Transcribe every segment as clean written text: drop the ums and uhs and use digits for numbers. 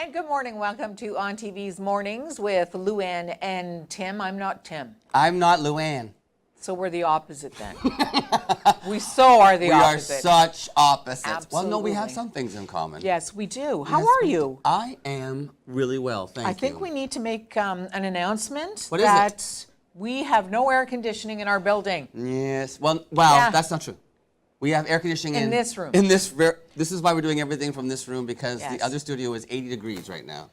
And good morning. Welcome to ONNtv's Mornings with Luann and Tim. I'm not Tim. I'm not Luann. So we're the opposite then. We so are the opposite. We are such opposites. Absolutely. Well, no, we have some things in common. Yes, we do. How are you? I am really well, thank you. I think we need to make an announcement What is that we have no air conditioning in our building. Yes. Well, Yeah. that's not true. We have air conditioning In this room. This is why we're doing everything from this room, because Yes. the other studio is 80 degrees right now.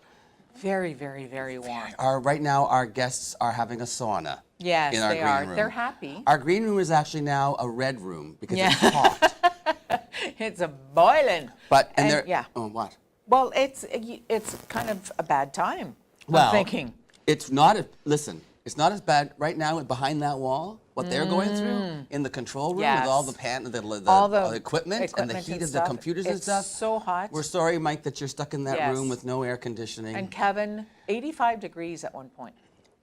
Very, very, very warm. Right now, our guests are having a sauna. Yes, in our they green are. room. They're happy. Our green room is actually now a red room because Yeah. it's hot. It's a boiling. And they're yeah. Oh, what? Well, it's kind of a bad time. Well, I'm thinking. It's not. Listen, it's not as bad right now behind that wall. What they're going through in the control room with all the All the equipment and the heat of the computers and stuff. It's so hot. We're sorry, Mike, that you're stuck in that Yes. room with no air conditioning. And Kevin, 85 degrees at one point.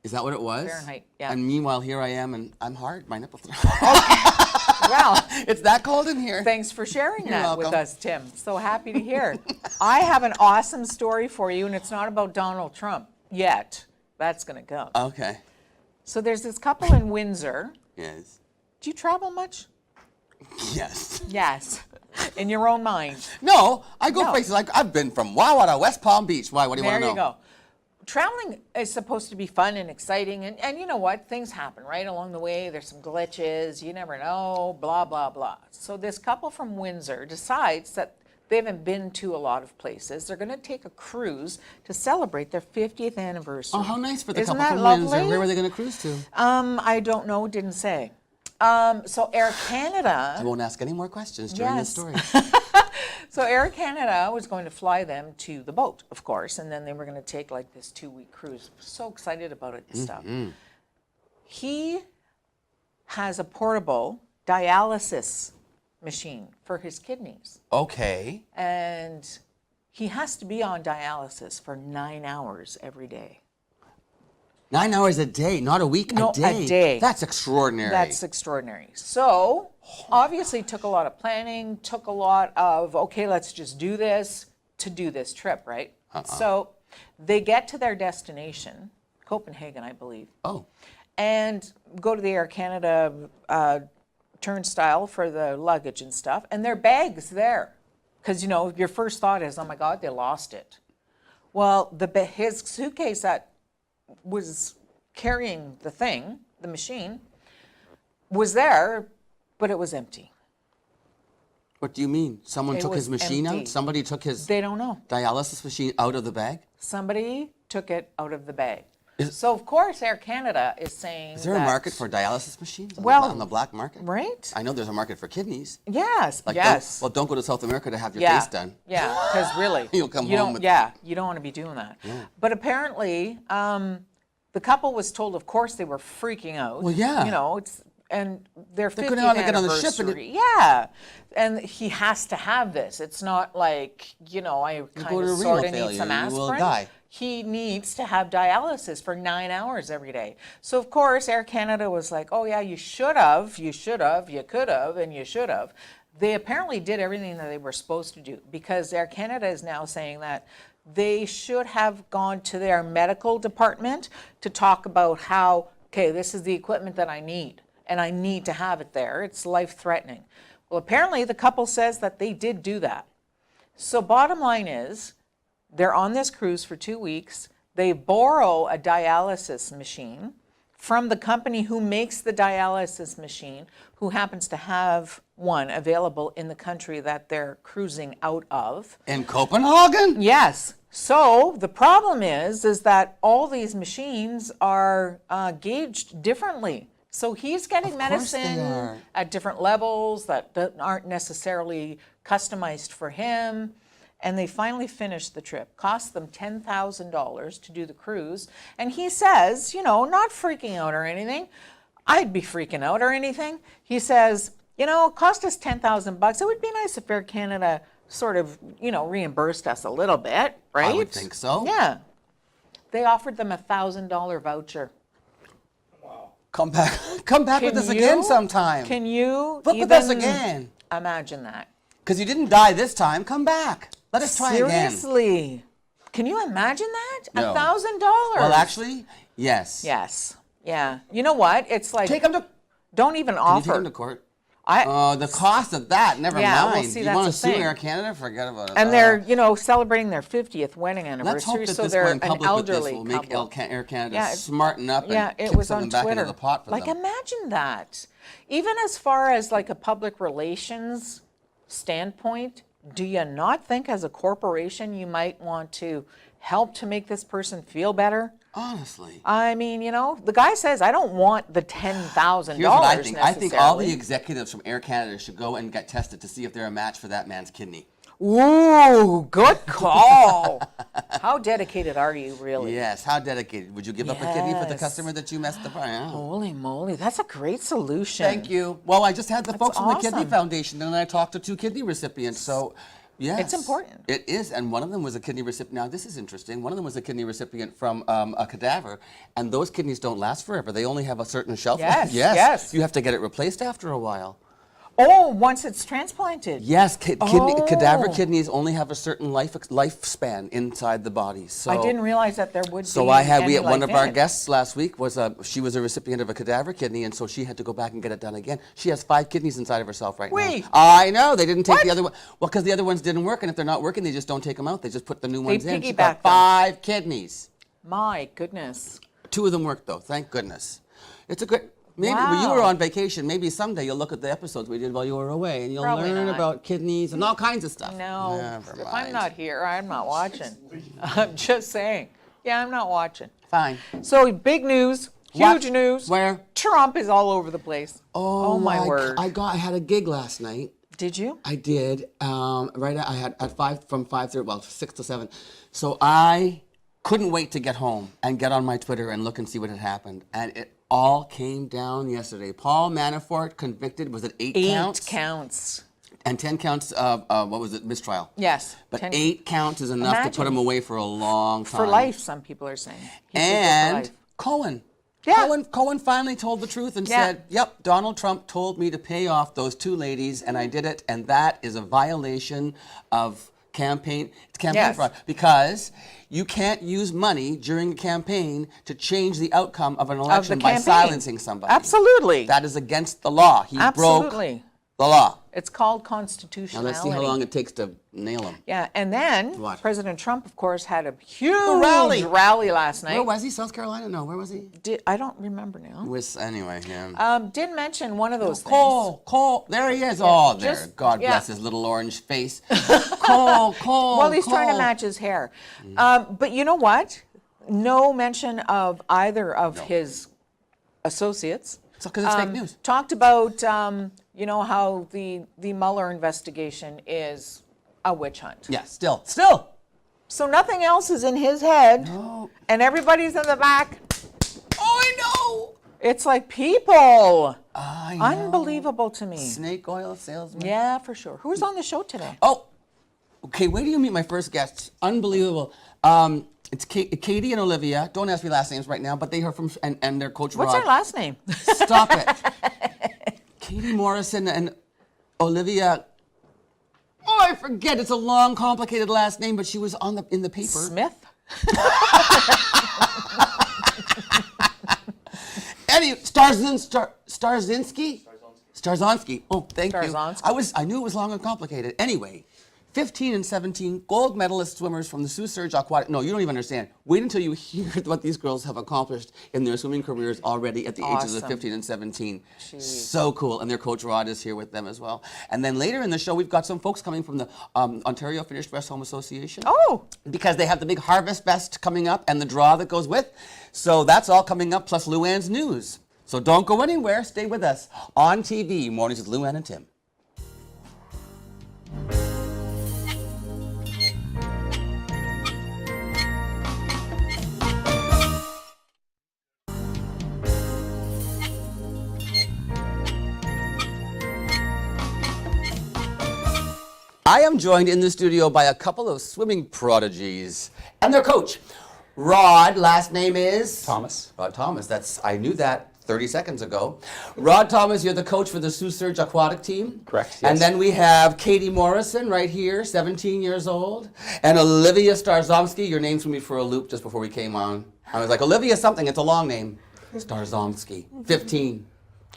Is that what it was? Fahrenheit, yeah. And meanwhile, here I am, and I'm hard. My nipples. Well, It's that cold in here. thanks for sharing You're that with welcome. us, Tim. So happy to hear. I have an awesome story for you, and it's not about Donald Trump yet. That's going to come. Okay. So there's this couple in Windsor. Yes. Do you travel much? Yes. Yes. In your own mind. No, I go No. places like I've been from Wawa to West Palm Beach. Why? What do you There want to know? you go. Traveling is supposed to be fun and exciting, and you know what? Things happen, right? Along the way, there's some glitches, you never know, blah, blah, blah. So this couple from Windsor decides that they haven't been to a lot of places. They're going to take a cruise to celebrate their 50th anniversary. Oh, how nice for the Isn't couple that from lovely? Windsor. Where were they going to cruise to? I don't know, didn't say. So Air Canada... I won't ask any more questions during this story. So Air Canada was going to fly them to the boat, of course, and then they were going to take like this 2-week cruise. So excited about it and stuff. He has a portable dialysis machine for his kidneys, Okay. and he has to be on dialysis for 9 hours every day. 9 hours a day, not a week, No, a day. a day. That's extraordinary. That's extraordinary. So obviously took a lot of planning, took a lot of, okay, let's just do this to do this trip, right? So they get to their destination, Copenhagen, I believe, and go to the Air Canada turnstile for the luggage and stuff, and their bag's there. Because, you know, your first thought is, oh my God, they lost it. Well, his suitcase that was carrying the thing, the machine, was there, but it was empty. What do you mean? Someone It took his was machine empty. out? Somebody took his They don't know. dialysis machine out of the bag? Somebody took it out of the bag. So, of course, Air Canada is saying Is there a market for dialysis machines on the black market? Right? I know there's a market for kidneys. Yes, Like yes. don't go to South America to have your Yeah, face done. yeah, because really, You'll come you home don't. with- Yeah, you don't want to be doing that. But apparently, the couple was told, of course, they were freaking out. Well, yeah. You know, and their 50th couldn't even get on the ship and anniversary. Yeah, and he has to have this. It's not like, you know, I kind go to of renal sort of need failure, some you aspirin. will die. He needs to have dialysis for 9 hours every day. So, of course, Air Canada was like, oh, yeah, you could have, and you should have. They apparently did everything that they were supposed to do, because Air Canada is now saying that they should have gone to their medical department to talk about how, okay, this is the equipment that I need, and I need to have it there. It's life-threatening. Well, apparently the couple says that they did do that. So bottom line is, they're on this cruise for 2 weeks. They borrow a dialysis machine from the company who makes the dialysis machine, who happens to have one available in the country that they're cruising out of. In Copenhagen? Yes. So the problem is that all these machines are gauged differently. So he's getting Of course they medicine are. at different levels that aren't necessarily customized for him. And they finally finished the trip. Cost them $10,000 to do the cruise. And he says, you know, not freaking out or anything. I'd be freaking out or anything. He says, you know, it cost us $10,000. It would be nice if Air Canada sort of, you know, reimbursed us a little bit, right? I would think so. Yeah. They offered them a $1,000 voucher. Come back with us again sometime. Can you Book with us again. Imagine that. Because you didn't die this time. Come back. Let us try again. Seriously. Can you imagine that? No. $1,000. Well, actually, yes. Yes. Yeah. You know what? It's like, Take them to. don't even Can you take offer. them to court? The cost of that, never Yeah, well, mind. see, You that's want to the sue thing. Air Canada? Forget about it. And they're, you know, celebrating their 50th wedding Let's hope anniversary, that so this they're going an public with this elderly will make couple. Air Canada Yeah, smarten up and Yeah, it kick was on something back Twitter. into the pot for Like, them. imagine that. Even as far as like a public relations standpoint, do you not think as a corporation you might want to help to make this person feel better? Honestly. I mean, you know, the guy says, I don't want the $10,000 Here's what I think. I think all the necessarily. executives from Air Canada should go and get tested to see if they're a match for that man's kidney. Ooh, good call. How dedicated are you, really? Yes, how dedicated. Would you give up a kidney for the Yes. customer that you messed up? Yeah. Holy moly, that's a great solution. Thank you. Well, I just had the folks from the Kidney awesome. Foundation, and I talked to 2 kidney recipients. So, yes. It's important. It is, and one of them was a kidney recipient. Now, this is interesting. One of them was a kidney recipient from a cadaver, and those kidneys don't last forever. They only have a certain shelf life. Yes, yes. You have to get it replaced after a while. Oh, once it's transplanted. Yes, cadaver Oh. kidneys only have a certain lifespan inside the body. So I didn't realize that there would be. So I had any one like of our that. guests last week she was a recipient of a cadaver kidney, and so she had to go back and get it done again. She has 5 kidneys inside of herself right Wait. now. I know they didn't take What? the other one. Well, because the other ones didn't work, and if they're not working, they just don't take them out. They just put the new ones in. She got piggyback them. 5 kidneys. My goodness. 2 of them worked though. Thank goodness. It's a good. Maybe when you were Wow. on vacation, maybe someday you'll look at the episodes we did while you were away, and you'll Probably learn not. about kidneys and all kinds of stuff. No, Never if I'm mind. not here, I'm not watching. I'm just saying. Yeah, I'm not watching. Fine. So big news, What? huge news. Where? Trump is all over the place. Oh, my word. I had a gig last night. Did you? I did. I had at 5 from 5:30, well 6 to 7. So I couldn't wait to get home and get on my Twitter and look and see what had happened. And it all came down yesterday. Paul Manafort convicted. Was it 8 counts? 8 counts. And 10 counts of what was it? Mistrial. Yes. But 10 8 counts is enough to Imagine. put him away for a long time. For life, some people are saying. He should go for And life. Cohen. Yeah. Cohen finally told the truth and Yeah. said, yep, Donald Trump told me to pay off those 2 ladies, and I did it, and that is a violation of campaign Yes. fraud, because you can't use money during a campaign to change the outcome of an election by campaign. silencing somebody. Absolutely. That is against the law. He broke Absolutely. the law. It's called Now constitutionality. let's see how long it takes to nail him. Yeah, and then What? President Trump, of course, had a huge rally. rally last night. Where was he? South Carolina? No, where was he? I don't remember now. Anyway, yeah. Did mention one of those things. Cole, there he is. Oh, there. just- God yeah. bless his little orange face. Cole. Well, he's trying to Cole. match his hair. But you know what? No mention of either of his associates. So, because it's fake news. Talked about, you know, how the Mueller investigation is a witch hunt. Yeah, still. So nothing else is in his head, No. and everybody's in the back. Oh, I know. It's like, people. I know. Unbelievable to me. Snake oil salesman. Yeah, for sure. Who's on the show today? Oh, okay. Wait till you meet my first guests. Unbelievable. It's Katie and Olivia. Don't ask me last names right now, but they are from and their coach What's Rod. their last name? Stop it. Katie Morrison and Olivia. Oh, I forget. It's a long, complicated last name, but she was in the paper. Smith? Anyway, Starzonsky. Oh, thank you. Starzonsky. I knew it was long and complicated. Anyway, 15 and 17 gold medalist swimmers from the Sault Surge aquatic. No, you don't even understand. Wait until you hear what these girls have accomplished in their swimming careers already at the ages of Awesome. 15 and 17. Jeez. So cool. And their coach Rod is here with them as well. And then later in the show, we've got some folks coming from the Ontario Finnish Resthome Association. Oh, Because they have the big Harvest Fest coming up and the draw that goes with. So that's all coming up, plus Luann's news. So don't go anywhere. Stay with us on TV. Mornings with Luann and Tim. I am joined in the studio by a couple of swimming prodigies and their coach. Rod, last name is? Thomas. Rod Thomas. I knew that 30 seconds ago. Rod Thomas, you're the coach for the Sault Surge aquatic team. Correct, And yes. then we have Katie Morrison right here, 17 years old. And Olivia Starzomski, your name threw me for a loop just before we came on. I was like, Olivia something, it's a long name. Starzomski, 15.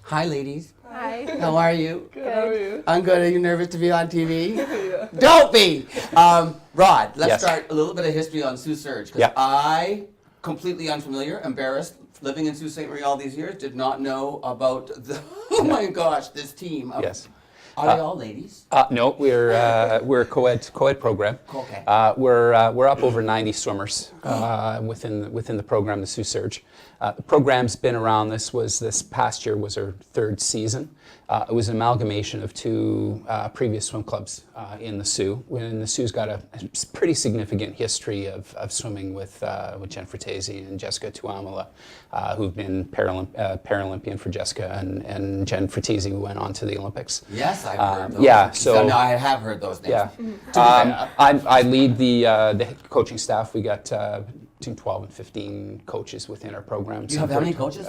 Hi, ladies. Hi. How are you? Good. How are you? I'm good. Are you nervous to be on TV? Yeah. Don't be! Rod, let's Yes. start a little bit of history on Sault Surge. Because Yeah. I, completely unfamiliar, embarrassed, living in Sault Ste. Marie all these years, did not know about the, oh my gosh, this team. Yes. Are they all ladies? No, we're a co-ed program. Okay. We're up over 90 swimmers within the program, the Sault Surge. The program's been around. This past year was our third season. It was an amalgamation of two previous swim clubs in the Soo. And the Soo's got a pretty significant history of swimming with Jen Fratesi and Jessica Tuamala, who've been Paralympian for Jessica, and Jen Fratesi, who went on to the Olympics. Yes, I've heard those. Yeah, so no, I have heard those names. yeah. I lead the coaching staff. We got between 12 and 15 coaches within our program. You have how many coaches?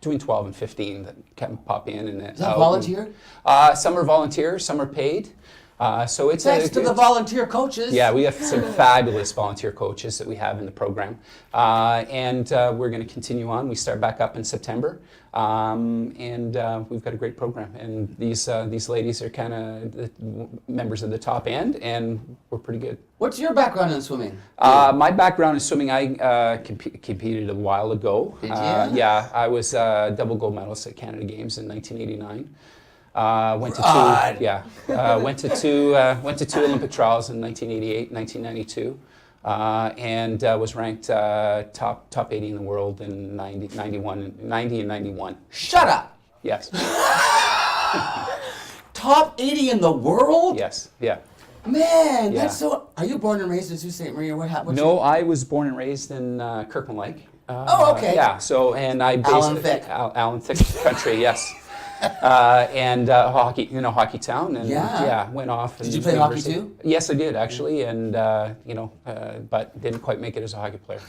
Between 12 and 15 that can pop in. And Is that volunteer? Some are volunteers, some are paid. So it's Thanks to the volunteer coaches. yeah, we have some fabulous volunteer coaches that we have in the program, and we're going to continue on. We start back up in September, and we've got a great program. And these ladies are kind of the members of the top end, and we're pretty good. What's your background in swimming? My background in swimming, I competed a while ago. Did you? Yeah, I was double gold medalist at Canada Games in 1989. Went to Rod. two, yeah. Went to two Olympic trials in 1988, 1992, and was ranked top 80 in the world in 90 and 91. Shut up! Yes, Top 80 in the world? yes, yeah. Man, Yeah. that's so. Are you born and raised in Sault Ste. Marie, or what happened? No, I was born and raised in Kirkland Lake. Oh, okay. Yeah, so, and I Alan Thicke. Alan Thicke country, yes. And hockey, hockey town, and Yeah. went off. Did you play hockey too? Yes, I did actually, and but didn't quite make it as a hockey player.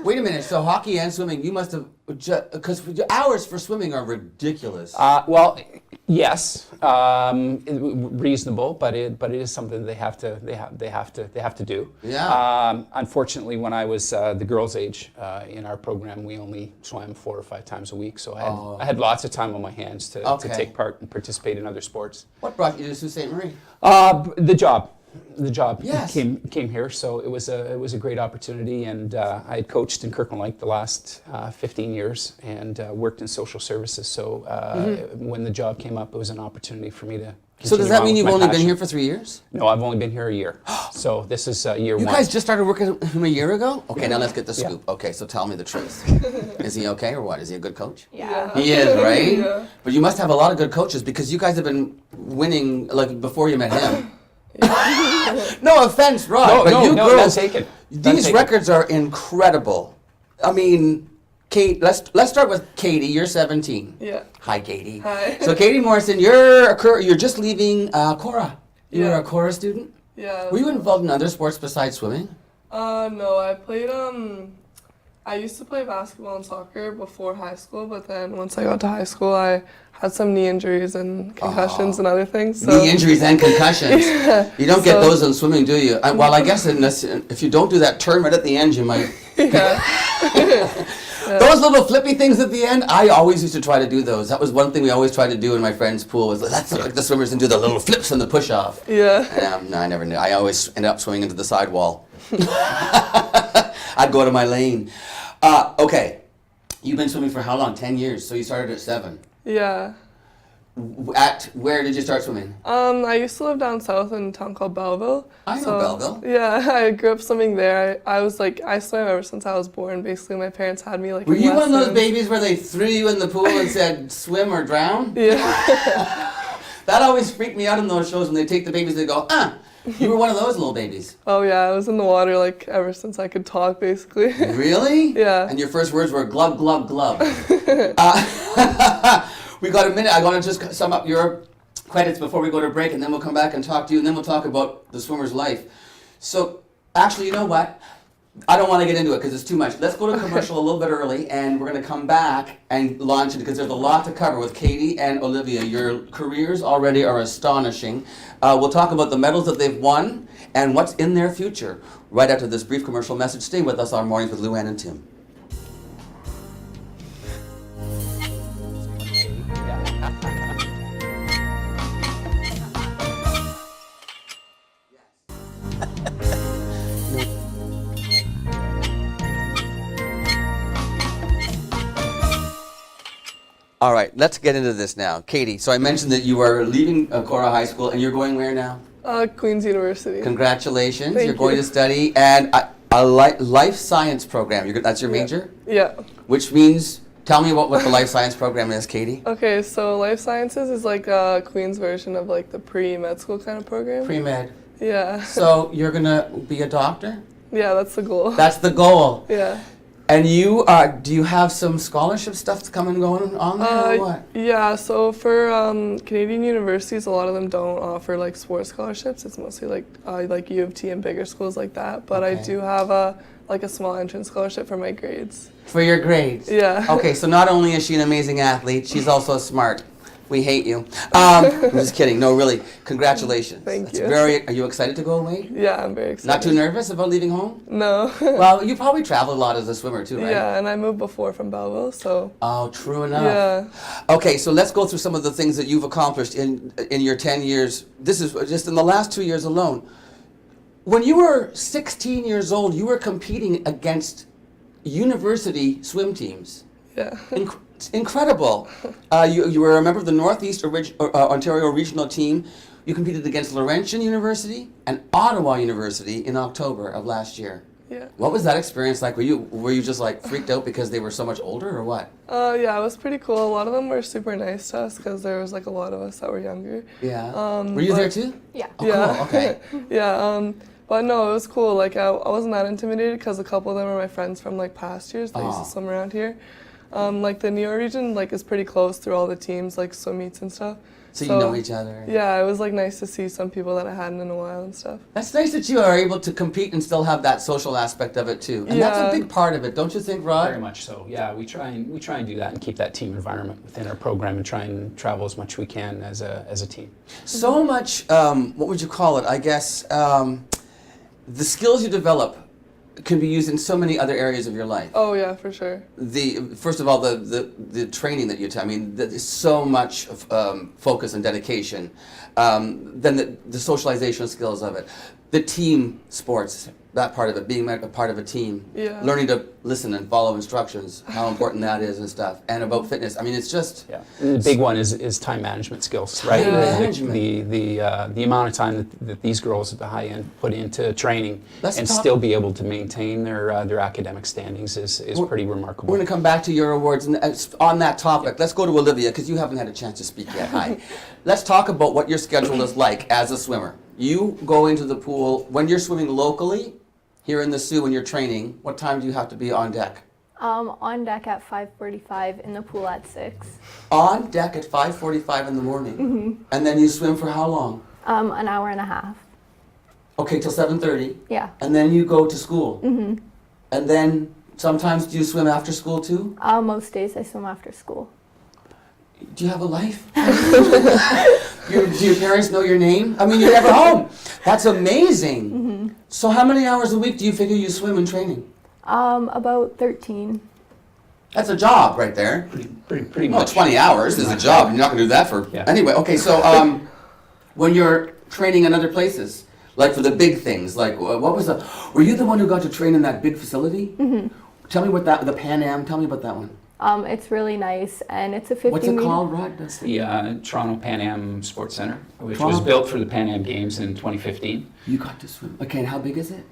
Wait a minute. So hockey and swimming, you must have, because your hours for swimming are ridiculous. Well, yes, reasonable, but it is something they have to do. Yeah. Unfortunately, when I was the girls' age in our program, we only swam 4 or 5 times a week, so I had lots of time on my hands to take part and participate in other sports. What brought you to Sault Ste. Marie? The job Yes. came here, so it was a great opportunity, and I had coached in Kirkland Lake the last 15 years and worked in social services. So when the job came up, it was an opportunity for me to. So does that mean you've only been passion. here for 3 years? No, I've only been here a year. So this is year You one. guys just started working with him a year ago? Okay, now let's get the scoop. Okay, so tell me the truth. Is he okay or what? Is he a good coach? Yeah. He is, right? Yeah. But you must have a lot of good coaches because you guys have been winning like before you met him. No offense, Rod, but you no, girls, none taken. None these taken. records are incredible. I mean, Kate, let's start with Katie. You're 17. Yeah. Hi, Katie. Hi. So, Katie Morrison, you're just leaving Cora. You were Yeah. a Cora student. Yeah. Were you involved in other sports besides swimming? No, I played I used to play basketball and soccer before high school, but then once I got to high school, I had some knee injuries and concussions and other things. So Knee injuries and concussions. You don't get So- those in swimming, do you? Well, I guess if you don't do that turn right at the end, you might. Those little flippy things at the end, I always used to try to do those. That was one thing we always tried to do in my friend's pool was let's look like the swimmers and do the little flips and the push off. Yeah. No, I never knew. I always ended up swimming into the sidewall. I'd go to my lane. Okay, you've been swimming for how long? 10 years. So you started at 7. Yeah. At where did you start swimming? I used to live down south in a town called Belleville. I know Belleville. Yeah, I grew up swimming there. I was like, I swam ever since I was born. Basically, my parents had me like. Were in you one of those lessons. babies where they threw you in the pool and said swim or drown? Yeah. That always freaked me out in those shows when they take the babies. They go, you were one of those little babies. Oh yeah, I was in the water like ever since I could talk, basically. Really? Yeah. And your first words were glub glub glub. We got a minute. I want to just sum up your credits before we go to break, and then we'll come back and talk to you, and then we'll talk about the swimmer's life. So, actually, you know what? I don't want to get into it because it's too much. Let's go to commercial a little bit early, and we're going to come back and launch it because there's a lot to cover with Katie and Olivia. Your careers already are astonishing. We'll talk about the medals that they've won and what's in their future right after this brief commercial message. Stay with us on Mornings with Luann and Tim. All right, let's get into this now. Katie, so I mentioned that you are leaving Cora High School and you're going where now? Queen's University. Congratulations. Thank You're going you. to study and a life science program. That's your major? Yeah. Which means, tell me what the life science program is, Katie. Okay, so life sciences is like Queen's version of like the pre-med school kind of program. Pre-med. Yeah. So you're going to be a doctor? Yeah, that's the goal. That's the goal. Yeah. And you do you have some scholarship stuff coming going on there or what? Yeah, so for Canadian universities, a lot of them don't offer like sports scholarships. It's mostly like U of T and bigger schools like that. But I Okay. do have a small entrance scholarship for my grades. For your grades? Yeah. Okay, so not only is she an amazing athlete, she's also smart. We hate you. I'm just kidding. No, really. Congratulations. Thank That's you. Are you excited to go away? Yeah, I'm very excited. Not too nervous about leaving home? No. Well, you probably travel a lot as a swimmer too, right? Yeah, and I moved before from Belleville, so. Oh, true enough. Yeah. Okay, so let's go through some of the things that you've accomplished in your 10 years. This is just in the last 2 years alone. When you were 16 years old, you were competing against university swim teams. Yeah. It's incredible. You were a member of the Northeast Ontario regional team. You competed against Laurentian University and Ottawa University in October of last year. Yeah. What was that experience like? Were you just like freaked out because they were so much older or what? Yeah, it was pretty cool. A lot of them were super nice to us because there was like a lot of us that were younger. Yeah. Were you there too? Yeah. Oh, Yeah. cool. Okay. Yeah. But no, it was cool. Like I wasn't that intimidated because a couple of them are my friends from like past years that used Oh. to swim around here. Like the New York region like is pretty close through all the teams, like swim meets and stuff. So you know each other. Yeah, it was like nice to see some people that I hadn't in a while and stuff. That's nice that you are able to compete and still have that social aspect of it too. And that's a Yeah. big part of it, don't you think, Rod? Very much so. Yeah, we try and do that and keep that team environment within our program and try and travel as much as we can as a team. So much, what would you call it? I guess the skills you develop can be used in so many other areas of your life. Oh yeah, for sure. First of all, the training that you there's so much focus and dedication. Then the socialization skills of it, the team sports, that part of it, being a part of a team, Yeah. learning to listen and follow instructions, how important that is and stuff, and about fitness. I mean, it's just Yeah, and the big one is time management skills, right? Time The- management. The amount of time that these girls at the high end put into training Let's and talk- still be able to maintain their academic standings is pretty remarkable. We're going to come back to your awards, and on that topic, let's go to Olivia, because you haven't had a chance to speak yet. Hi. Let's talk about what your schedule is like as a swimmer. You go into the pool, when you're swimming locally, here in the Soo, when you're training, what time do you have to be on deck? On deck at 5:45, in the pool at 6. On deck at 5:45 in the morning, and then you swim for how long? An hour and a half. Okay, till 7:30, Yeah. and then you go to school. And then sometimes do you swim after school too? Most days I swim after school. Do you have a life? Do your parents know your name? I mean, you're never home. That's amazing. So how many hours a week do you figure you swim in training? About 13. That's a job right there. Pretty Well, much. 20 hours is a job. You're not going to do that for... Yeah. Anyway, okay, so when you're training in other places, like for the big things, like what was the... Were you the one who got to train in that big facility? Tell me what the Pan Am, tell me about that one. It's really nice, and it's a 50 What's it meter. called, Rod? That's The Toronto Pan Am Sports Center, which Toronto. was built for the Pan Am Games in 2015. You got to swim. Okay, and how big is it?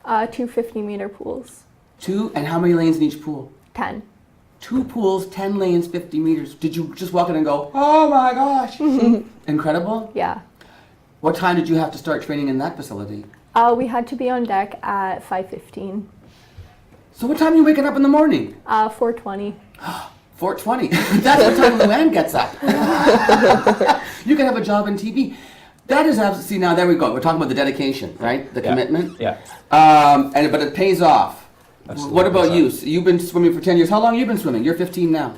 2 50-meter pools. 2, and how many lanes in each pool? 10. 2 pools, 10 lanes, 50 meters. Did you just walk in and go, oh my gosh? Incredible. Yeah. What time did you have to start training in that facility? We had to be on deck at 5:15. So what time are you waking up in the morning? 4:20. 4:20. That's what time Luann gets up. You can have a job in TV. That is absolutely, see, now there we go. We're talking about the dedication, right? The Yeah. commitment. Yeah. But it pays off. Absolutely What about pays you? off. So you've been swimming for 10 years. How long have you been swimming? You're 15 now.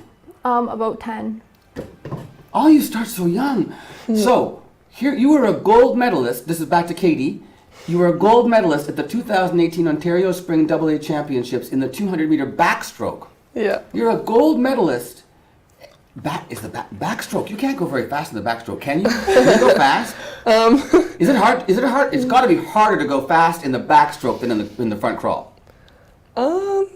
About 10. Oh, you start so young. So, here, you were a gold medalist. This is back to Katie. You were a gold medalist at the 2018 Ontario Spring AA Championships in the 200-meter backstroke. Yeah. You're a gold medalist. Backstroke. You can't go very fast in the backstroke, can you? Can you go fast? Is it hard? Is it hard? It's got to be harder to go fast in the backstroke than in the front crawl. Um,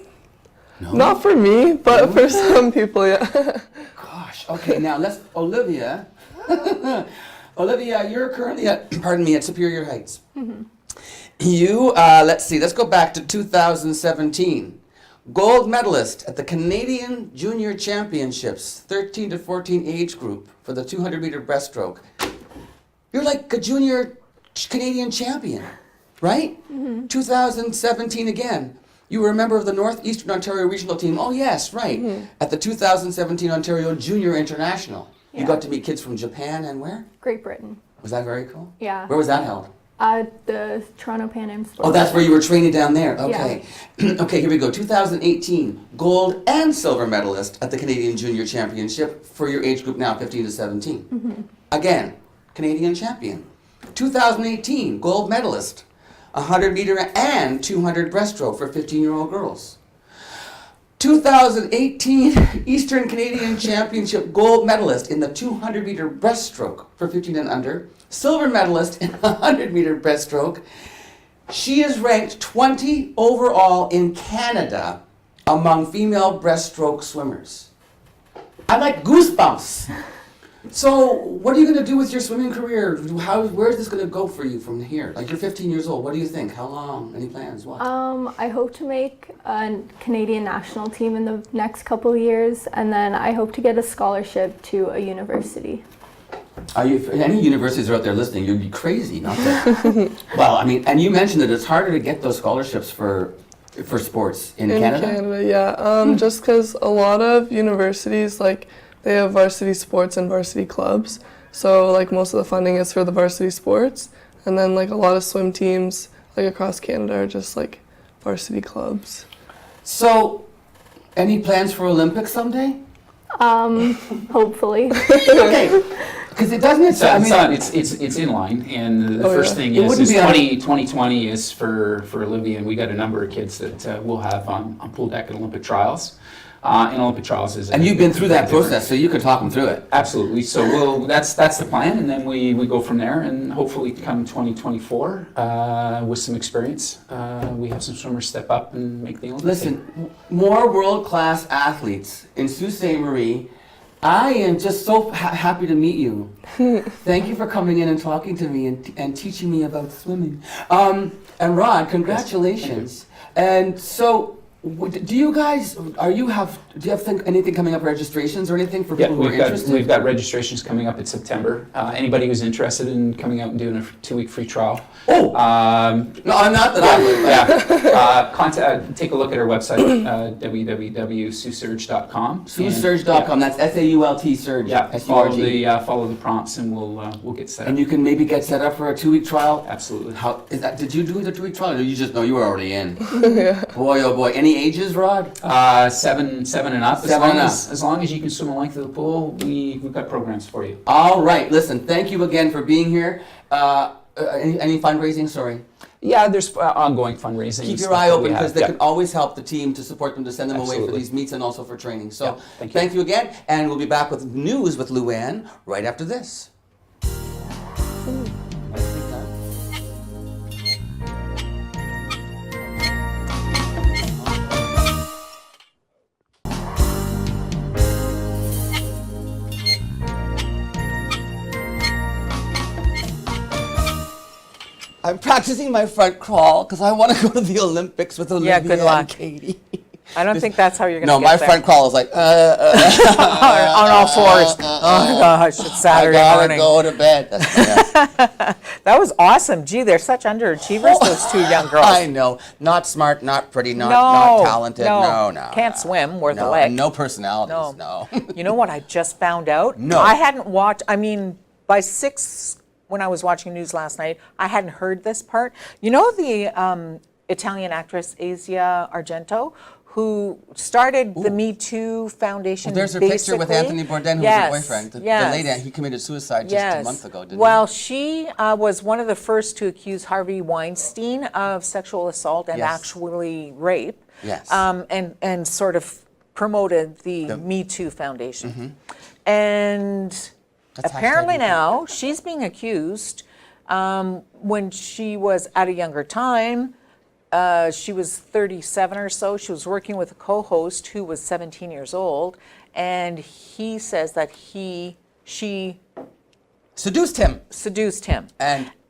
No? Not for me, but for some people, yeah. Gosh. Okay, now let's Olivia. Olivia, you're currently at at Superior Heights. You let's see. Let's go back to 2017. Gold medalist at the Canadian Junior Championships, 13 to 14 age group for the 200-meter breaststroke. You're like a junior Canadian champion, right? 2017 again. You were a member of the Northeastern Ontario Regional Team. Oh yes, right. At the 2017 Ontario Junior International. You Yeah. got to meet kids from Japan and where? Great Britain. Was that very cool? Yeah. Where was that held? The Toronto Pan Am Sports. Oh, that's where you were training down there. Okay. Yeah. Okay, here we go. 2018, gold and silver medalist at the Canadian Junior Championship for your age group now, 15 to 17. Again, Canadian champion. 2018, gold medalist, 100-meter and 200 breaststroke for 15-year-old girls. 2018 Eastern Canadian Championship gold medalist in the 200-meter breaststroke for 15 and under, silver medalist in 100-meter breaststroke. She is ranked 20 overall in Canada among female breaststroke swimmers. I like goosebumps. So, what are you going to do with your swimming career? Where's this going to go for you from here? Like, you're 15 years old. What do you think? How long? Any plans? What? I hope to make a Canadian national team in the next couple of years, and then I hope to get a scholarship to a university. Are you? Any universities are out there listening? You'd be crazy not to. Well, I mean, and you mentioned that it's harder to get those scholarships for sports in Canada. In Canada, yeah. Just because a lot of universities, like, they have varsity sports and varsity clubs. So, like, most of the funding is for the varsity sports. And then, like, a lot of swim teams, like, across Canada are just, like, varsity clubs. So, any plans for Olympics someday? Hopefully. Okay, because it doesn't. It's in line, and the first thing It is wouldn't be on- 2020 is for Olivia, and we got a number of kids that we'll have on pool deck at Olympic trials. And Olympic trials is. And you've been through that process, so you can talk them through it. Absolutely. So that's the plan, and then we go from there, and hopefully come 2024 with some experience, we have some swimmers step up and make the Olympics. Listen, more world-class athletes in Sault Ste. Marie. I am just so happy to meet you. Thank you for coming in and talking to me and teaching me about swimming. And Rod, congratulations. And so, do you guys, do you have anything coming up, registrations or anything for people who are interested? We've got registrations coming up in September. Anybody who's interested in coming out and doing a 2-week free trial. Oh! No, I'm not that I would. Take a look at our website, www.saultsurge.com. SaultSurge.com, that's S-A-U-L-T Surge. Yeah, S-U-R-G. follow the prompts, and we'll get set up. And you can maybe get set up for a 2-week trial? Absolutely. How is that? Did you do the 2-week trial, or you just know you were already in? Boy, oh boy. Any ages, Rod? 7 and up. As long as you can swim the length of the pool, we've got programs for you. All right. Listen, thank you again for being here. Any fundraising? Sorry. Yeah, there's ongoing fundraising. Keep stuff your eye that open we have. because they Yeah. can always help the team to support them, to send them away for Absolutely. these meets and also for training. So Yeah, thank you again, and we'll be back with news with Luann right after this. I'm practicing my front crawl because I want to go to the Olympics with Olivia good luck. and Katie. I don't think that's how you're going to No, get my there. front crawl is like, On all fours. Oh my gosh, it's Saturday I gotta morning. go to bed. Yeah. That was awesome. Gee, they're such underachievers, those two young girls. I know. Not smart, not pretty, not talented. No. Can't swim worth a No, lick. and no personalities. No. You know what I just found out? No. I hadn't watched, I mean, by 6 when I was watching news last night, I hadn't heard this part. You know the Italian actress Asia Argento, who started the Me Too Foundation. Well, there's her picture with Anthony Bourdain, who was her boyfriend. The lady, he committed suicide just a month ago, didn't he? Well, she was one of the first to accuse Harvey Weinstein of sexual assault and actually rape. Yes. And sort of promoted the Me Too Foundation. And apparently now she's being accused when she was at a younger time. She was 37 or so. She was working with a co-host who was 17 years old, and he says that she seduced him.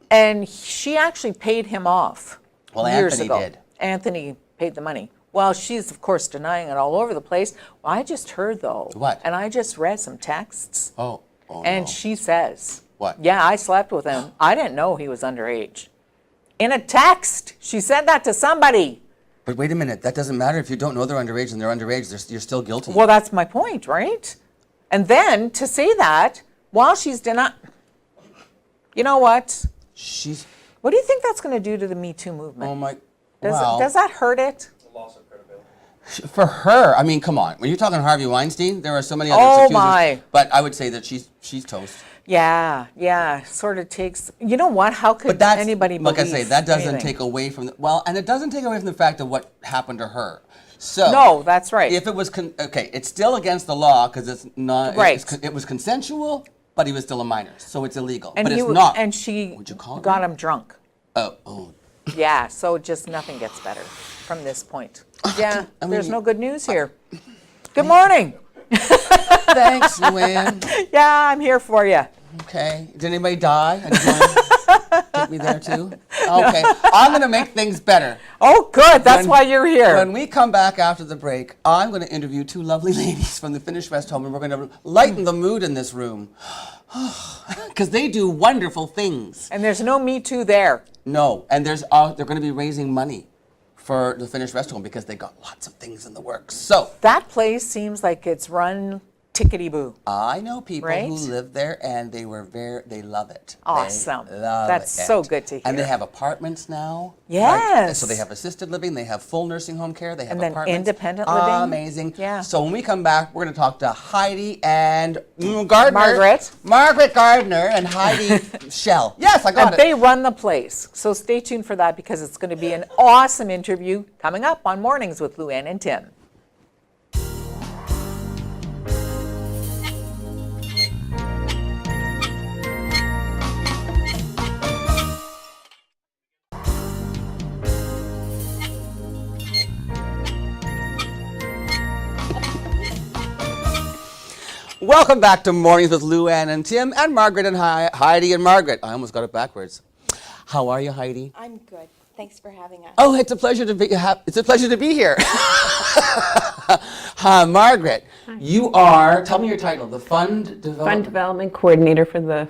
And she actually paid him off. Well, years Anthony ago. did. Anthony paid the money. Well, she's of course denying it all over the place. Well, I just heard though. What? And I just read some texts. Oh And no. she says, What? Yeah, I slept with him. I didn't know he was underage. In a text. She said that to somebody. But wait a minute, that doesn't matter if you don't know they're underage and they're underage, you're still guilty. Well, that's my point, right? And then to say that while she's denying, you know what? What do you think that's going to do to the Me Too movement? Oh my, Does that hurt it? For her, I mean, come on. When you're talking Harvey Weinstein, there are so many other accusers. My. But I would say that she's toast. Yeah. Sort of takes, you know what? How could anybody believe like I say, that doesn't anything? take away from and it doesn't take away from the fact of what happened to her. So No, that's right. If it was it's still against the law because it's not Right. It was consensual, but he was still a minor, so it's illegal. And but he it's was- not. And she Would you call it got that? him drunk. Oh. Yeah, so just nothing gets better from this point. Yeah, I mean, there's no good news here. Good morning. Thanks, Luann. Yeah, I'm here for you. Okay. Did anybody die? And you wanna take me there too? Okay. I'm going to make things better. Oh, good. That's why you're here. When we come back after the break, I'm going to interview two lovely ladies from the Finnish Resthome, and we're going to lighten the mood in this room. Because they do wonderful things. And there's no Me Too there. No. And they're going to be raising money for the Finnish Resthome because they got lots of things in the works. So That place seems like it's run tickety-boo. I know people Right? who live there, and they love it. Awesome. They love That's it. so good to hear. And they have apartments now. Yes. So they have assisted living, they have full nursing home care, they have And then apartments. independent living. Amazing. Yeah. So when we come back, we're going to talk to Heidi and Gardner. Margaret Gardner and Heidi Shell. Yes, I got And it. they run the place. So stay tuned for that because it's going to be an awesome interview coming up on Mornings with Luann and Tim. Welcome back to Mornings with Luann and Tim and Margaret and Heidi and Margaret. I almost got it backwards. How are you, Heidi? I'm good. Thanks for having us. Oh, it's a pleasure to be. It's a pleasure to be here. Margaret, you are. Tell me your title. The Fund Development Coordinator for the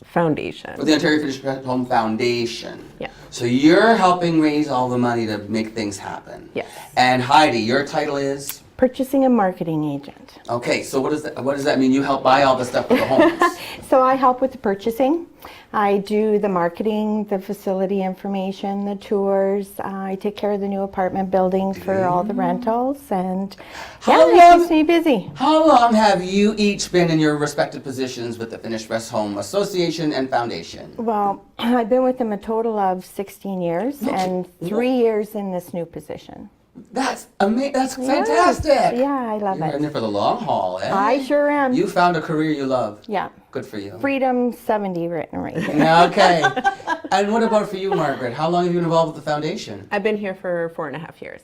Foundation. For the Ontario Finnish Resthome Foundation. Yeah. So you're helping raise all the money to make things happen. Yes. And Heidi, your title is. Purchasing and Marketing Agent. Okay. So what does that mean? You help buy all the stuff for the homes. So I help with the purchasing. I do the marketing, the facility information, the tours. I take care of the new apartment buildings for all the rentals, and it keeps me busy. How long have you each been in your respective positions with the Finnish Resthome Association and Foundation? Well, I've been with them a total of 16 years and 3 years in this new position. That's amazing. That's fantastic. Yeah, I love You're in it. there for the long haul, eh? I sure am. You found a career you love. Yeah. Good for you. Freedom 70 written right here. Okay. And what about for you, Margaret? How long have you been involved with the foundation? I've been here for 4.5 years.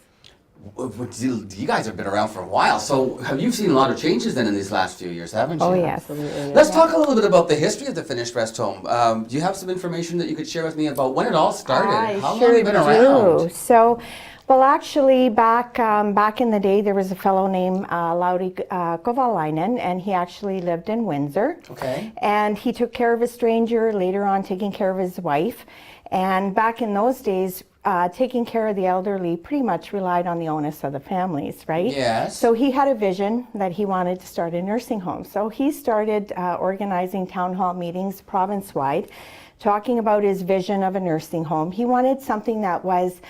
You guys have been around for a while, so have you seen a lot of changes then in these last few years, haven't you? Oh, yes. Let's talk a little bit about the history of the Finnish Resthome. Do you have some information that you could share with me about when it all started? I How long sure have you been around? do. So, well, actually, back in the day, there was a fellow named Lauri Kovalainen, and he actually lived in Windsor. Okay. And he took care of a stranger, later on taking care of his wife. And back in those days, taking care of the elderly pretty much relied on the onus of the families, right? Yes. So he had a vision that he wanted to start a nursing home. So he started organizing town hall meetings province-wide, talking about his vision of a nursing home. He wanted something that was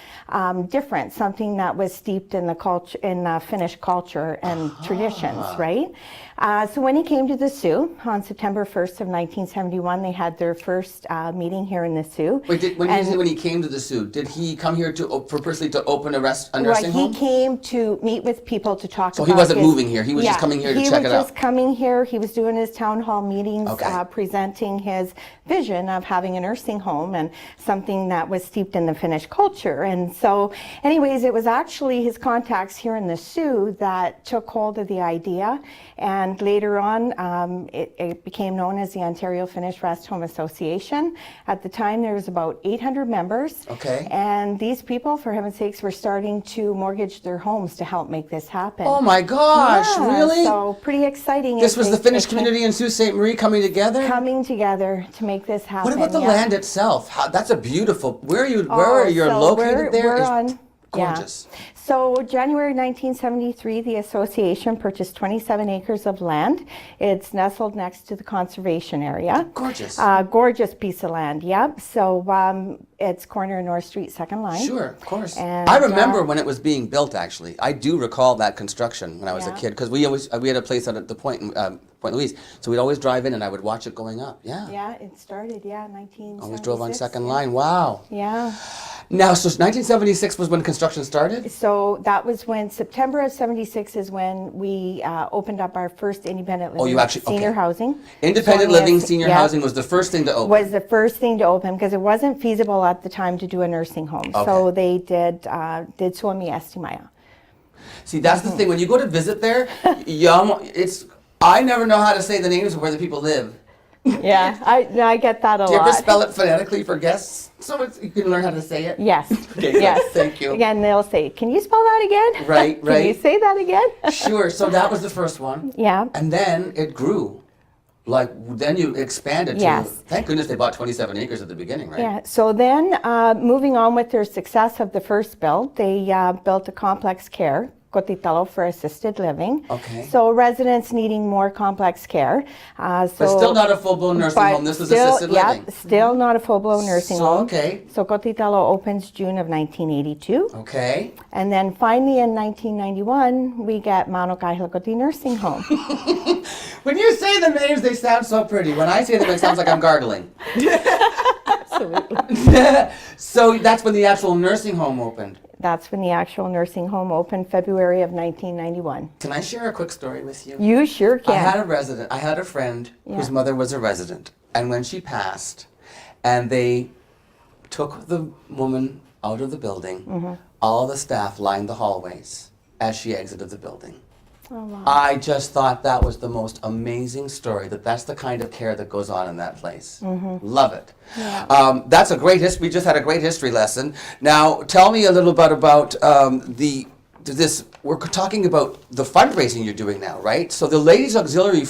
different, something that was steeped in the culture, in Finnish culture and traditions, right? So when he came to the Sioux on September 1st of 1971, they had their first meeting here in the Sioux. Wait, when he came to the Sioux, did he come here for personally to open a nursing home? He came to meet with people to talk about. So he wasn't moving here. He was just coming here to check it out. He was just coming here. He was doing his town hall meetings, Okay. presenting his vision of having a nursing home and something that was steeped in the Finnish culture. And so, anyways, it was actually his contacts here in the Sioux that took hold of the idea. And later on, it became known as the Ontario Finnish Resthome Association. At the time, there was about 800 members. Okay. And these people, for heaven's sakes, were starting to mortgage their homes to help make this happen. Oh my gosh, Yeah, really? So pretty exciting. This was the Finnish community in Sault Ste. Marie coming together? Coming together to make this happen. What about the yeah. land itself? That's a beautiful. Where are you So located there? We're Is on, gorgeous. Yeah. So January 1973, the association purchased 27 acres of land. It's nestled next to the conservation area. Gorgeous. Gorgeous piece of land, yep. So it's corner of North Street, second line. Sure, of course. And, I remember when it was being built. Actually, I do recall that construction when I was a Yeah. kid because we had a place out at the Point Louise, so we'd always drive in and I would watch it going up. Yeah. Yeah, it started, 1976. Always drove on second yeah. line. Wow. Yeah. Now, so 1976 was when construction started. So that was when September of '76 is when we opened up our first independent living you actually- senior okay. housing. Independent So, living, yes, senior yeah, housing was the first thing to open. was the first thing to open because it wasn't feasible at the time to do a nursing home. So they did Suomi Estimaya. See, that's the thing. When you go to visit there, I never know how to say the names of where the people live. Yeah, I get that a Do you lot. ever spell it phonetically for guests so you can learn how to say it? Yes. Okay, yes. thank you. Again, they'll say, "Can you spell that again?" Right, Can you right. say that again? Sure. So that was the first one. Yeah. And then it grew. Then you expanded to, Yes. thank goodness they bought 27 acres at the beginning, right? Yeah, so then moving on with their success of the first build, they built a complex care, kotitalo for assisted living. Okay. So residents needing more complex care. But still not a full-blown nursing but home. This was still- assisted living. Yeah, still not a full-blown nursing So, home. okay. So kotitalo opens June of 1982. Okay. And then finally in 1991, we get Mano Kaihilakoti Nursing Home. When you say the names, they sound so pretty. When I say them, it sounds like I'm gargling. Absolutely. So that's when the actual nursing home opened. That's when the actual nursing home opened, February of 1991. Can I share a quick story with you? You sure can. I had a friend whose Yeah. mother was a resident. And when she passed, and they took the woman out of the building, Mm-hmm. all the staff lined the hallways as she exited the building. Oh, wow. I just thought that was the most amazing story, that's the kind of care that goes on in that place. Mm-hmm. Love it. That's a great history. We just had a great history lesson. Now, tell me a little bit about we're talking about the fundraising you're doing now, right? So the Ladies Auxiliary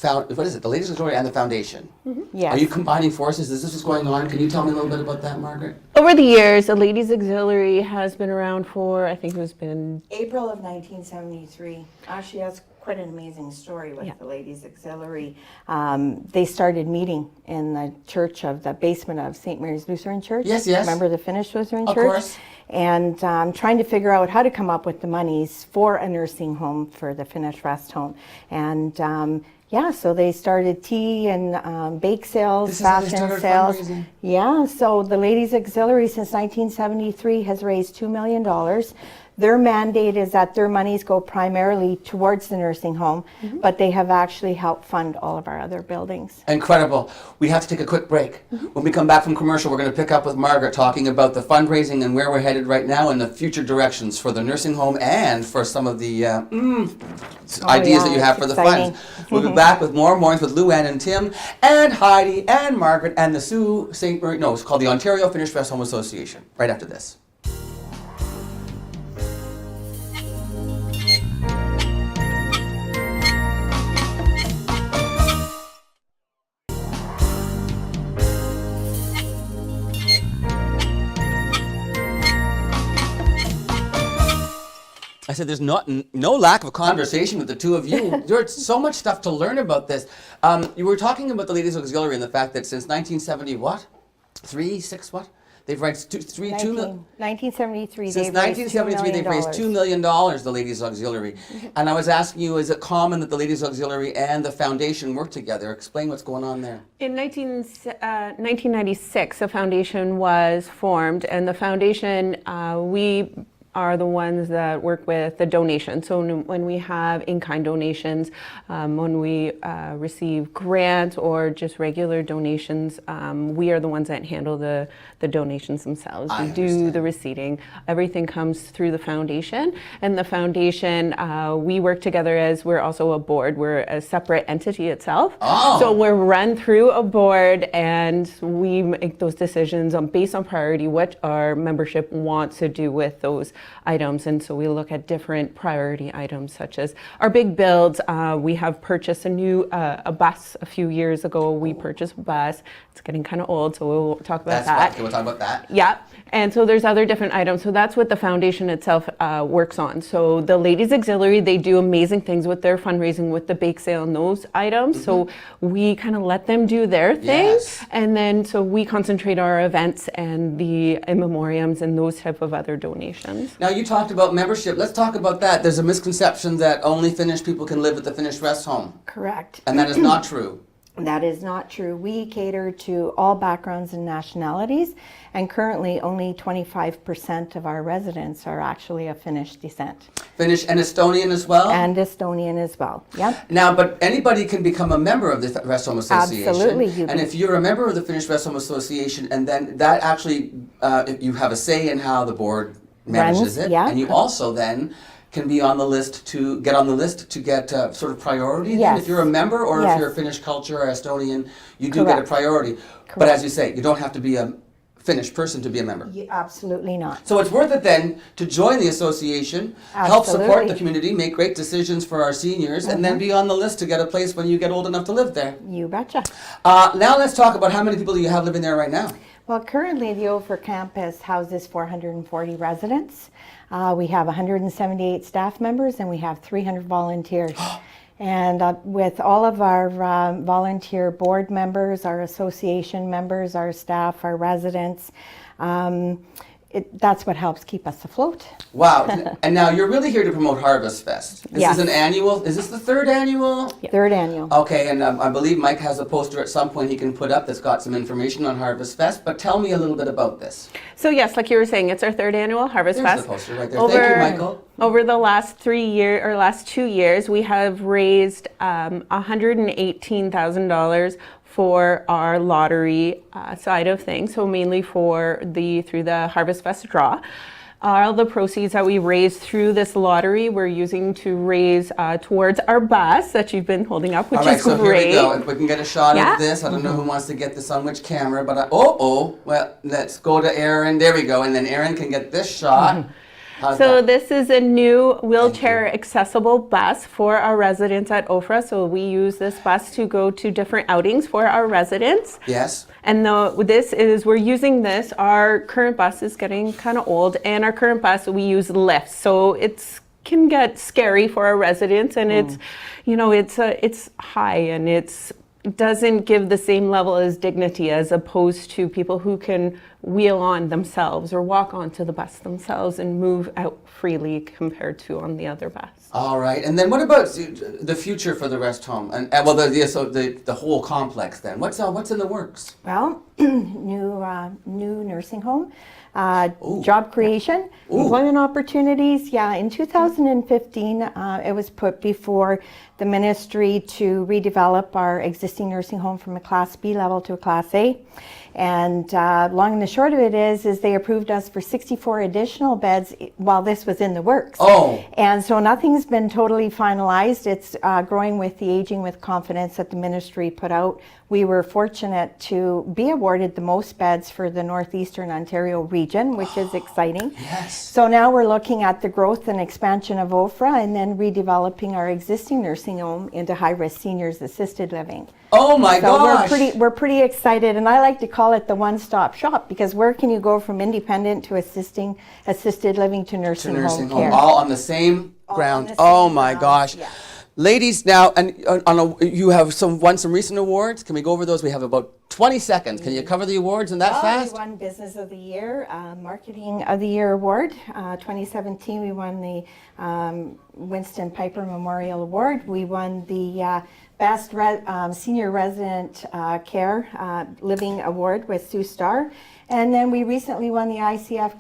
the Ladies Auxiliary and the Foundation. Yes. Are you combining forces? Is this what's going on? Can you tell me a little bit about that, Margaret? Over the years, the Ladies Auxiliary has been around for, I think it's been, April of 1973. Actually, that's quite an amazing story with Yeah. the Ladies Auxiliary. They started meeting in the church of the basement of St. Mary's Lutheran Church. Yes, yes. Remember the Finnish Lutheran Of Church? course. And trying to figure out how to come up with the monies for a nursing home for the Finnish Resthome. And so they started tea and bake sales, This is how they fashion started sales. fundraising? Yeah, so the Ladies Auxiliary since 1973 has raised $2 million. Their mandate is that their monies go primarily towards the nursing home, but they have actually helped fund all of our other buildings. Incredible. We have to take a quick break. When we come back from commercial, we're going to pick up with Margaret talking about the fundraising and where we're headed right now and the future directions for the nursing home and for some of the ideas that you have it's for the exciting. funds. We'll be back with more mornings with Luann and Tim and Heidi and Margaret and the Sault Ste. Marie, no, it's called the Ontario Finnish Resthome Association, right after this. I said, there's no lack of conversation with the two of you. There's so much stuff to learn about this. You were talking about the Ladies Auxiliary and the fact that since 1970, what? 6 what? They've raised 1973. Since 1973, they've raised $2 million, the Ladies Auxiliary. And I was asking you, is it common that the Ladies Auxiliary and the foundation work together? Explain what's going on there. In 1996, a foundation was formed, and the foundation, we are the ones that work with the donation. So when we have in-kind donations, when we receive grants or just regular donations, we are the ones that handle the donations themselves. We do the receipting. Everything comes through the foundation, and the foundation, we work together as we're also a board. We're a separate entity itself. Oh. So we're run through a board, and we make those decisions based on priority, what our membership wants to do with those items. And so we look at different priority items, such as our big builds. We have purchased a bus a few years ago. We purchased a bus. It's getting kind of old, so we'll talk about that. Okay, we'll talk about that. Yeah, and so there's other different items. So that's what the foundation itself works on. So the Ladies Auxiliary, they do amazing things with their fundraising, with the bake sale and those items. So we kind of let them do their thing. Yes. And then so we concentrate our events and the in memoriams and those type of other donations. Now, you talked about membership. Let's talk about that. There's a misconception that only Finnish people can live at the Finnish Resthome. Correct. And that is not true. That is not true. We cater to all backgrounds and nationalities, and currently only 25% of our residents are actually of Finnish descent. Finnish and Estonian as well? And Estonian as well. Yep. Now, but anybody can become a member of the Resthome Association. Absolutely, you And can. if you're a member of the Finnish Resthome Association, and then that actually, you have a say in how the board manages Runs, it, yeah. and you also then can be on the list to get sort of priority. Yes. If you're a member, or if Yes. you're a Finnish culture or Estonian, you do get a Correct. priority. But Correct. as you say, you don't have to be a Finnish person to be a member. Absolutely not. So it's worth it then to join the association, help support Absolutely. the community, make great decisions for our seniors, and then be on the list to get a place when you get old enough to live there. You betcha. Now let's talk about how many people you have living there right now. Well, currently the Over campus houses 440 residents. We have 178 staff members, and we have 300 volunteers. And with all of our volunteer board members, our association members, our staff, our residents, that's what helps keep us afloat. Wow. And now you're really here to promote Harvest Fest. This Yes. is an annual, is this the third annual? Third annual. Okay, and I believe Mike has a poster at some point he can put up that's got some information on Harvest Fest, but tell me a little bit about this. So yes, like you were saying, it's our third annual Harvest There's Fest. the poster right there. Thank you, Michael. Over the last 2 years, we have raised $118,000 for our lottery side of things. So mainly through the Harvest Fest draw. All the proceeds that we raised through this lottery, we're using to raise towards our bus that you've been holding up, which All right, is so great. here we go. If we can get a shot Yeah. of this. I don't know who wants to get this on which camera, but well, let's go to Aaron. There we go. And then Aaron can get this shot. How's So that? this is a new wheelchair accessible bus for our residents at OFRA. So we use this bus to go to different outings for our residents. Yes. And we're using this. Our current bus is getting kind of old, and our current bus, we use lifts. So it's can get scary for our residents, and it's high, and it doesn't give the same level as dignity as opposed to people who can wheel on themselves or walk onto the bus themselves and move out freely compared to on the other bus. All right. And then what about the future for the rest home and the whole complex then? What's in the works? Well, new nursing home, job creation, employment opportunities. Yeah, in 2015, it was put before the ministry to redevelop our existing nursing home from a Class B level to a Class A. And long and the short of it is they approved us for 64 additional beds while this was in the works. Oh. And so nothing's been totally finalized. It's growing with the Aging with Confidence that the ministry put out. We were fortunate to be awarded the most beds for the Northeastern Ontario region. region, which is exciting. Yes. So now we're looking at the growth and expansion of OFRA and then redeveloping our existing nursing home into high-risk seniors assisted living. Oh my So gosh. we're pretty excited, and I like to call it the one-stop shop, because where can you go from independent to assisted living to nursing, Nursing home care? home, all on the same All ground. on the Oh same my ground, gosh. yeah. Ladies, now, and you have won some recent awards. Can we go over those? We have about 20 seconds. Can you cover the awards in that fast? We won Business of the Year, Marketing of the Year Award. 2017, we won the Winston Piper Memorial Award. We won the Best Senior Resident Care Living Award with Sue Starr. And then we recently won the ICF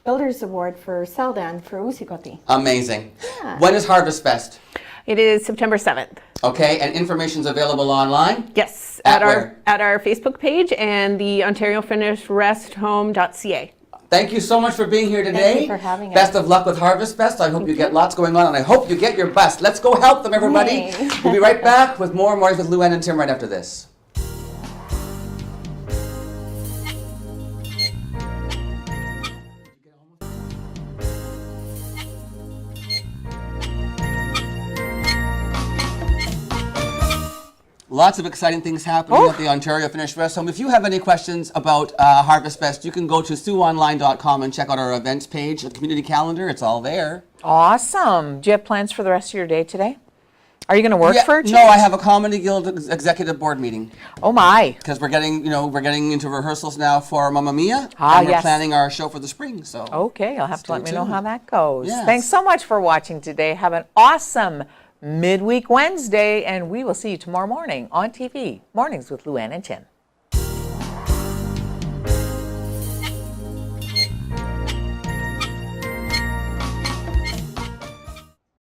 Builders Award for Seldan for Usikoti. Amazing. Yeah. When is Harvest Fest? It is September 7th. Okay, and information's available online? Yes, At at our Facebook page and the Ontario Finnish Resthome.ca. Thank you so much for being here today. Thank you for having us. Best of luck with Harvest Fest. I hope you get lots going on, and I hope you get your best. Let's go help them, everybody. Yay. We'll be right back with more Mornings with Luann and Tim right after this. Lots of exciting things happening at the Ontario Finnish Resthome. If you have any questions about Harvest Fest, you can go to SiouxOnline.com and check out our events page, the community calendar. It's all there. Awesome. Do you have plans for the rest of your day today? Are you going to work for a change? No, I have a Comedy Guild executive board meeting Oh my. because we're getting into rehearsals now for Mamma Mia, Ah, and we're yes. planning our show for the spring. So Okay, you'll have to let me know tuned. how that goes. Yes. Thanks so much for watching today. Have an awesome midweek Wednesday, and we will see you tomorrow morning on TV. Mornings with Luann and Tim.